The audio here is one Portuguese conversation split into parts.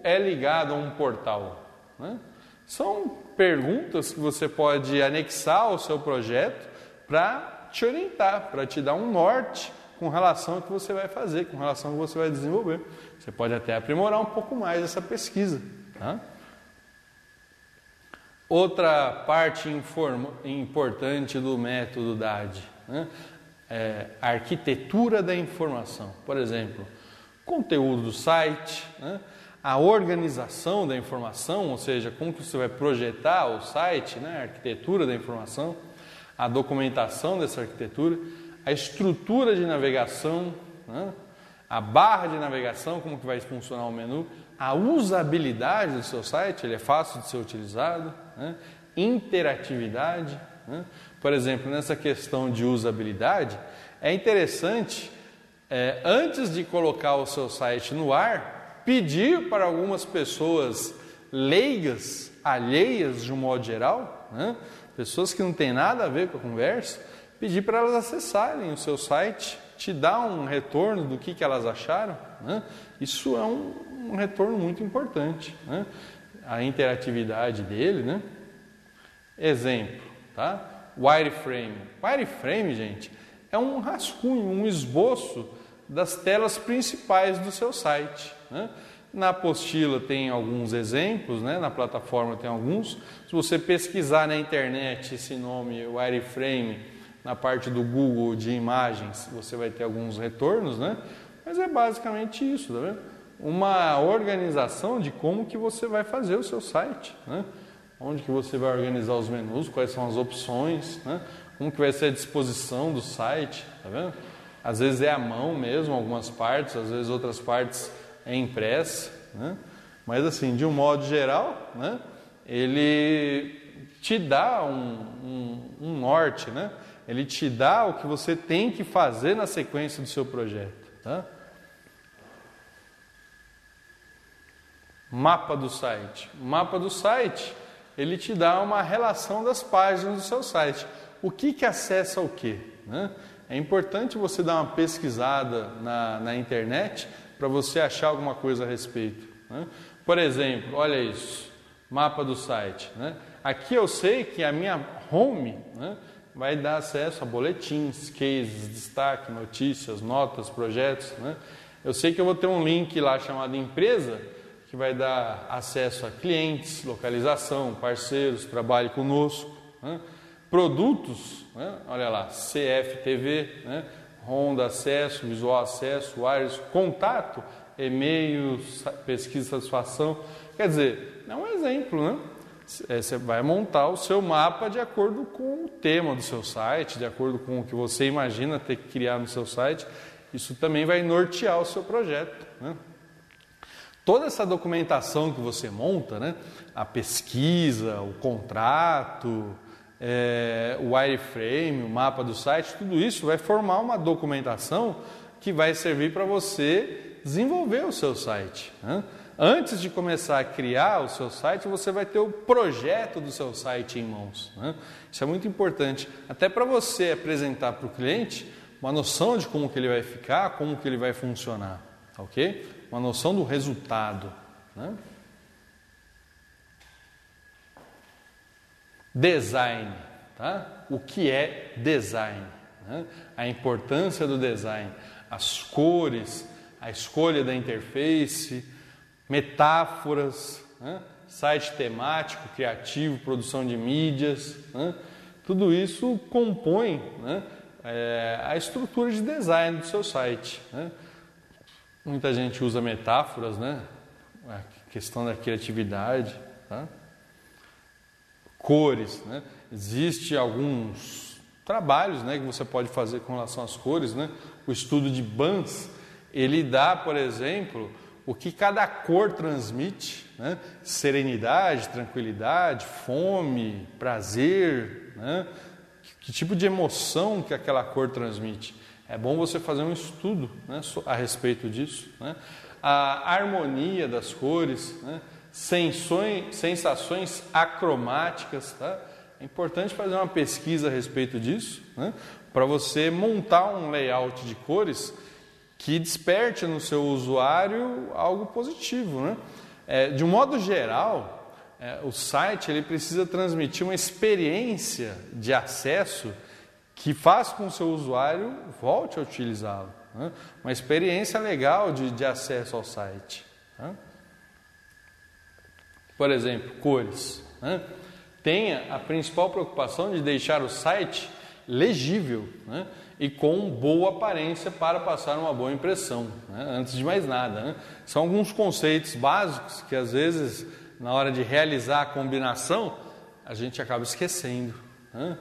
é ligado a um portal? Né? São perguntas que você pode anexar ao seu projeto para te orientar, para te dar um norte com relação ao que você vai fazer, com relação ao que você vai desenvolver. Você pode até aprimorar um pouco mais essa pesquisa. Tá? Outra parte importante do método DAD, né? É a arquitetura da informação. Por exemplo, conteúdo do site, né? A organização da informação, ou seja, como que você vai projetar o site, né? A arquitetura da informação, a documentação dessa arquitetura, a estrutura de navegação, né? A barra de navegação, como que vai funcionar o menu, a usabilidade do seu site, ele é fácil de ser utilizado, né? Interatividade, né? Por exemplo, nessa questão de usabilidade, é interessante, antes de colocar o seu site no ar, pedir para algumas pessoas leigas, alheias de um modo geral, né? Pessoas que não têm nada a ver com a conversa, pedir para elas acessarem o seu site, te dar um retorno do que elas acharam, né? Isso é um retorno muito importante, né? A interatividade dele, né? Exemplo, tá? Wireframe. Wireframe, gente, é um rascunho, um esboço das telas principais do seu site, né? Na apostila tem alguns exemplos, né? Na plataforma tem alguns. Se você pesquisar na internet esse nome, Wireframe, na parte do Google de imagens, você vai ter alguns retornos, né? Mas é basicamente isso, tá vendo? Uma organização de como que você vai fazer o seu site, né? Onde que você vai organizar os menus, quais são as opções, né? Como que vai ser a disposição do site, tá vendo? Às vezes é à mão mesmo, algumas partes, às vezes outras partes é impressa, né? Mas assim, de um modo geral, né? Ele te dá um norte, né? Ele te dá o que você tem que fazer na sequência do seu projeto, tá? Mapa do site. O mapa do site, ele te dá uma relação das páginas do seu site. O que acessa o quê, né? É importante você dar uma pesquisada na internet para você achar alguma coisa a respeito, né? Por exemplo, olha isso, mapa do site, né? Aqui eu sei que a minha home, né, vai dar acesso a boletins, cases, destaque, notícias, notas, projetos, né? Eu sei que eu vou ter um link lá chamado empresa, que vai dar acesso a clientes, localização, parceiros, trabalhe conosco, né? Produtos, né? Olha lá, CFTV, né? Honda acesso, visual acesso, wireless, contato, e-mail, pesquisa de satisfação. Quer dizer, é um exemplo, né? Você vai montar o seu mapa de acordo com o tema do seu site, de acordo com o que você imagina ter que criar no seu site. Isso também vai nortear o seu projeto, né? Toda essa documentação que você monta, né? A pesquisa, o contrato, o wireframe, o mapa do site, tudo isso vai formar uma documentação que vai servir para você desenvolver o seu site, né? Antes de começar a criar o seu site, você vai ter o projeto do seu site em mãos, né? Isso é muito importante, até para você apresentar para o cliente uma noção de como que ele vai ficar, como que ele vai funcionar, ok? Uma noção do resultado, né? Design, tá? O que é design, né? A importância do design, as cores, a escolha da interface, metáforas, né? Site temático, criativo, produção de mídias, né? Tudo isso compõe, né, a estrutura de design do seu site, né? Muita gente usa metáforas, né? A questão da criatividade, tá? Cores, né? Existem alguns trabalhos, né, que você pode fazer com relação às cores, né? O estudo de Banz, ele dá, por exemplo, o que cada cor transmite, né? Serenidade, tranquilidade, fome, prazer, né? Que tipo de emoção que aquela cor transmite. É bom você fazer um estudo, né, a respeito disso, né? A harmonia das cores, né? Sensações acromáticas, tá? É importante fazer uma pesquisa a respeito disso, né? Para você montar um layout de cores que desperte no seu usuário algo positivo, né? De um modo geral, o site ele precisa transmitir uma experiência de acesso que faz com que o seu usuário volte a utilizá-lo, né? Uma experiência legal de acesso ao site, né? Por exemplo, cores, né? Tenha a principal preocupação de deixar o site legível, né? E com boa aparência para passar uma boa impressão, né? Antes de mais nada, né? São alguns conceitos básicos que às vezes na hora de realizar a combinação a gente acaba esquecendo, né?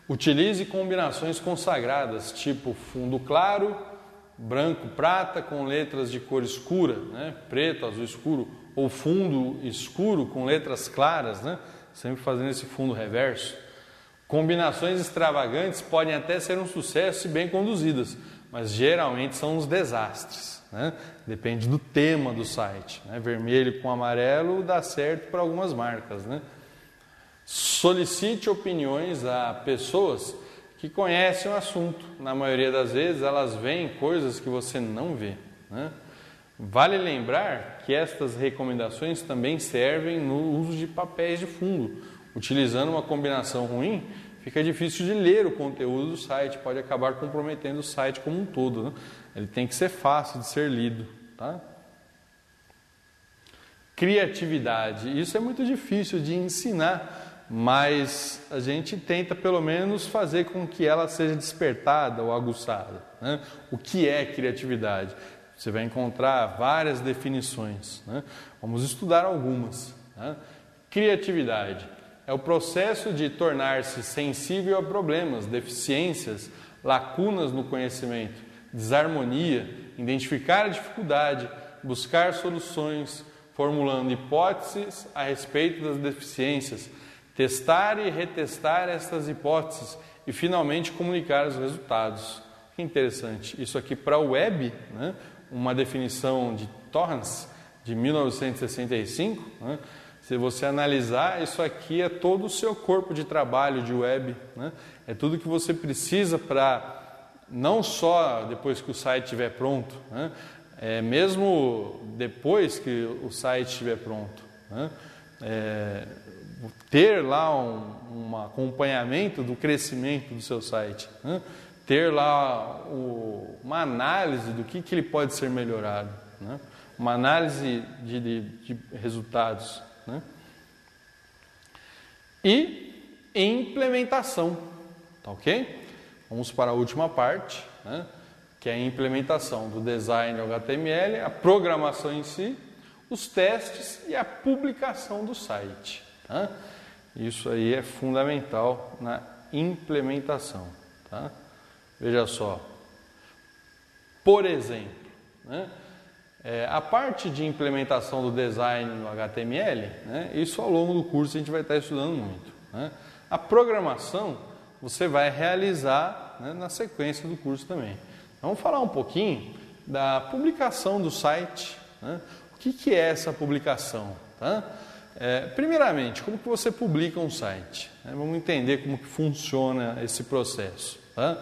Utilize combinações consagradas, tipo fundo claro, branco, prata, com letras de cor escura, né? Preto, azul escuro, ou fundo escuro com letras claras, né? Sempre fazendo esse fundo reverso. Combinações extravagantes podem até ser um sucesso se bem conduzidas, mas geralmente são uns desastres, né? Depende do tema do site, né? Vermelho com amarelo dá certo para algumas marcas, né? Solicite opiniões a pessoas que conhecem o assunto. Na maioria das vezes elas veem coisas que você não vê, né? Vale lembrar que estas recomendações também servem no uso de papéis de fundo. Utilizando uma combinação ruim, fica difícil de ler o conteúdo do site, pode acabar comprometendo o site como um todo, né? Ele tem que ser fácil de ser lido, tá? Criatividade, isso é muito difícil de ensinar, mas a gente tenta pelo menos fazer com que ela seja despertada ou aguçada, né? O que é criatividade? Você vai encontrar várias definições, né? Vamos estudar algumas, né? Criatividade é o processo de tornar-se sensível a problemas, deficiências, lacunas no conhecimento, desarmonia, identificar a dificuldade, buscar soluções, formulando hipóteses a respeito das deficiências, testar e retestar estas hipóteses e finalmente comunicar os resultados. Que interessante, isso aqui para a web, né? Uma definição de Torrance de 1965, né? Se você analisar, isso aqui é todo o seu corpo de trabalho de web, né? É tudo que você precisa para, não só depois que o site estiver pronto, né? Mesmo depois que o site estiver pronto, né? Ter lá um acompanhamento do crescimento do seu site, né? Ter lá uma análise do que ele pode ser melhorado, né? Uma análise de resultados, né? E implementação, tá ok? Vamos para a última parte, né? Que é a implementação do design HTML, a programação em si, os testes e a publicação do site, tá? Isso aí é fundamental na implementação, tá? Veja só, por exemplo, né? A parte de implementação do design no HTML, né? Isso ao longo do curso a gente vai estar estudando muito, né? A programação você vai realizar, né, na sequência do curso também. Vamos falar um pouquinho da publicação do site, né? O que é essa publicação, tá? Primeiramente, como que você publica um site, né? Vamos entender como que funciona esse processo, tá?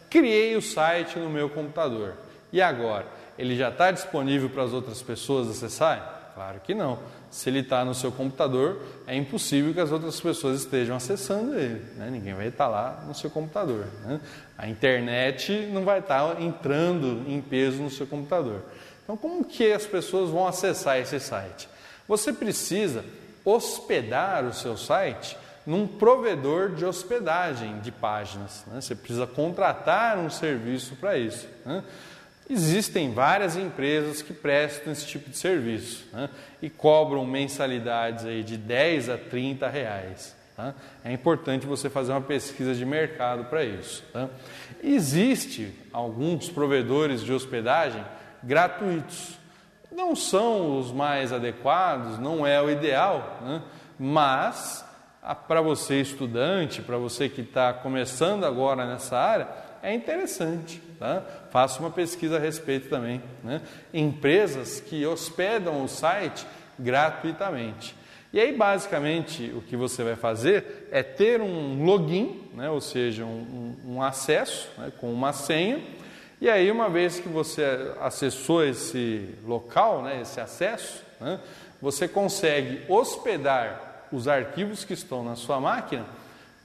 Criei o site no meu computador. E agora? Ele já está disponível para as outras pessoas acessarem? Claro que não. Se ele está no seu computador, é impossível que as outras pessoas estejam acessando ele, né? Ninguém vai estar lá no seu computador, né? A internet não vai estar entrando em peso no seu computador. Então, como que as pessoas vão acessar esse site? Você precisa hospedar o seu site num provedor de hospedagem de páginas, né? Você precisa contratar um serviço para isso, né? Existem várias empresas que prestam esse tipo de serviço, né? E cobram mensalidades aí de 10 a 30 reais, tá? É importante você fazer uma pesquisa de mercado para isso, tá? Existem alguns provedores de hospedagem gratuitos. Não são os mais adequados, não é o ideal, né? Mas para você estudante, para você que está começando agora nessa área, é interessante, tá? Faça uma pesquisa a respeito também, né? Empresas que hospedam o site gratuitamente. E aí, basicamente, o que você vai fazer é ter um login, né? Ou seja, um acesso, né? Com uma senha. E aí, uma vez que você acessou esse local, né? Esse acesso, né? você consegue hospedar os arquivos que estão na sua máquina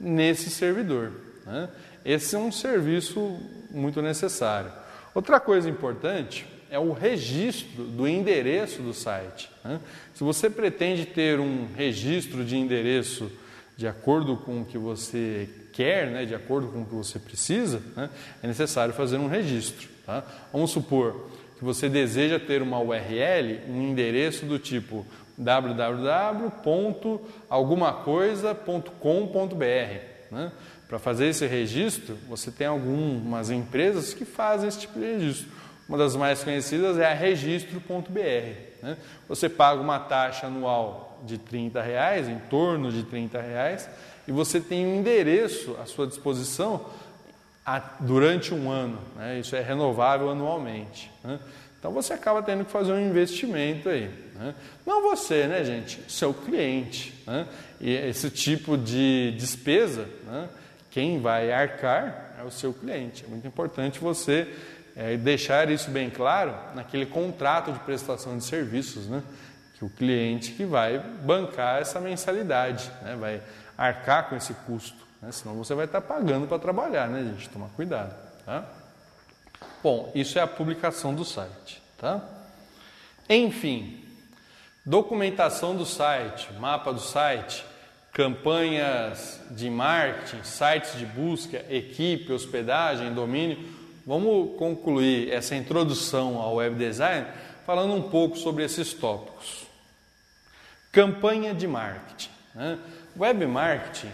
nesse servidor, né? Esse é um serviço muito necessário. Outra coisa importante é o registro do endereço do site, né? Se você pretende ter um registro de endereço de acordo com o que você quer, né, de acordo com o que você precisa, né, é necessário fazer um registro. Tá? Vamos supor que você deseja ter uma URL, um endereço do tipo www.algumacoisa.com.br. Né? Para fazer esse registro, você tem algumas empresas que fazem esse tipo de registro. Uma das mais conhecidas é a registro.br. Né? Você paga uma taxa anual de R$30, em torno de R$30, e você tem um endereço à sua disposição durante um ano. Né? Isso é renovável anualmente. Né? Então você acaba tendo que fazer um investimento aí. Né? Não você, né, gente? Seu cliente. Né? E esse tipo de despesa, né, quem vai arcar é o seu cliente. É muito importante você deixar isso bem claro naquele contrato de prestação de serviços, né? Que o cliente que vai bancar essa mensalidade, né? Vai arcar com esse custo, né? Senão você vai estar pagando para trabalhar, né, gente? Tomar cuidado, tá? Bom, isso é a publicação do site, tá? Enfim, documentação do site, mapa do site, campanhas de marketing, sites de busca, equipe, hospedagem, domínio. Vamos concluir essa introdução ao web design falando um pouco sobre esses tópicos. Campanha de marketing. Né? Web marketing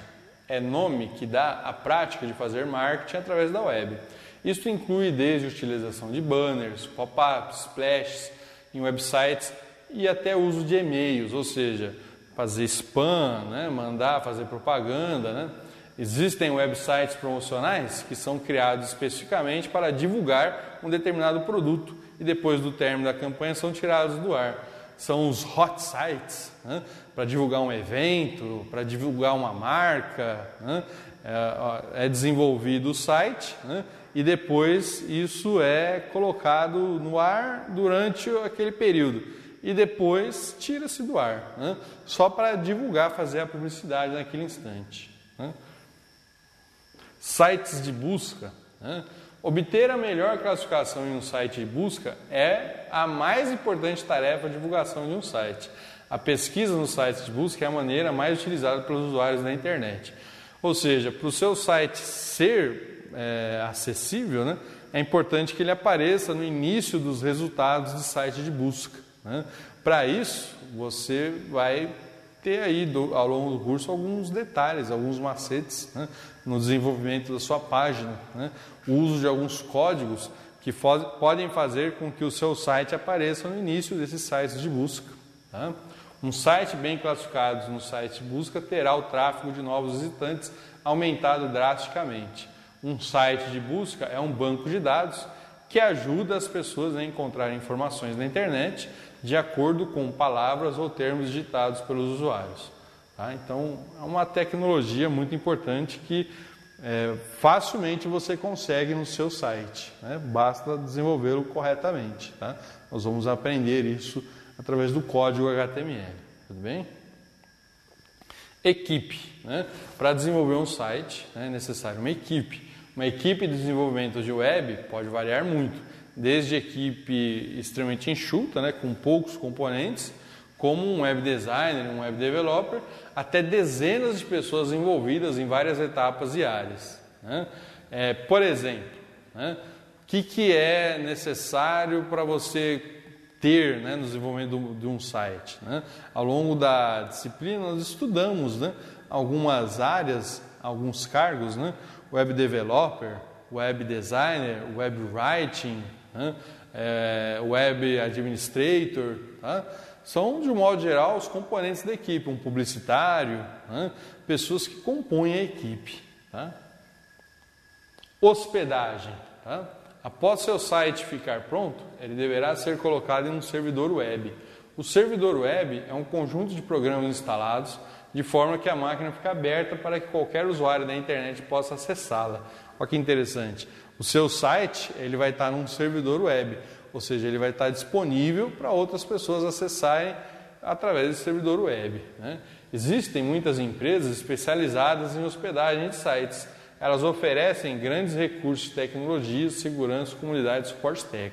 é nome que dá a prática de fazer marketing através da web. Isso inclui desde a utilização de banners, pop-ups, splashes em websites e até o uso de e-mails, ou seja, fazer spam, né? Fazer propaganda, né? Existem websites promocionais que são criados especificamente para divulgar um determinado produto e depois do término da campanha são tirados do ar. São os hot sites, né? Para divulgar um evento, para divulgar uma marca, né? É desenvolvido o site, né? E depois isso é colocado no ar durante aquele período e depois tira-se do ar, né? Só para divulgar, fazer a publicidade naquele instante, né? Sites de busca, né? Obter a melhor classificação em um site de busca é a mais importante tarefa de divulgação de um site. A pesquisa nos sites de busca é a maneira mais utilizada pelos usuários da internet. Ou seja, para o seu site ser acessível, né, é importante que ele apareça no início dos resultados de site de busca, né? Para isso, você vai ter aí ao longo do curso alguns detalhes, alguns macetes, né, no desenvolvimento da sua página, né, o uso de alguns códigos que podem fazer com que o seu site apareça no início desses sites de busca. Tá? Um site bem classificado no site de busca terá o tráfego de novos visitantes aumentado drasticamente. Um site de busca é um banco de dados que ajuda as pessoas a encontrar informações na internet de acordo com palavras ou termos digitados pelos usuários. Tá? Então, é uma tecnologia muito importante que facilmente você consegue no seu site, né? Basta desenvolvê-lo corretamente. Tá? Nós vamos aprender isso através do código HTML. Tudo bem? Equipe. Né? Para desenvolver um site, né, é necessário uma equipe. Uma equipe de desenvolvimento de web pode variar muito, desde equipe extremamente enxuta, né, com poucos componentes, como um web designer, um web developer, até dezenas de pessoas envolvidas em várias etapas e áreas. Né? Por exemplo, né, o que é necessário para você ter, né, no desenvolvimento de um site? Né? Ao longo da disciplina, nós estudamos, né, algumas áreas, alguns cargos, né? Web developer, web designer, web writing, né? Web administrator, tá? São, de um modo geral, os componentes da equipe, um publicitário, né? Pessoas que compõem a equipe. Tá? Hospedagem. Tá? Após seu site ficar pronto, ele deverá ser colocado em um servidor web. O servidor web é um conjunto de programas instalados de forma que a máquina fique aberta para que qualquer usuário da internet possa acessá-la. Olha que interessante. O seu site ele vai estar num servidor web, ou seja, ele vai estar disponível para outras pessoas acessarem através do servidor web, né? Existem muitas empresas especializadas em hospedagem de sites. Elas oferecem grandes recursos de tecnologia, segurança, comunidade e suporte técnico.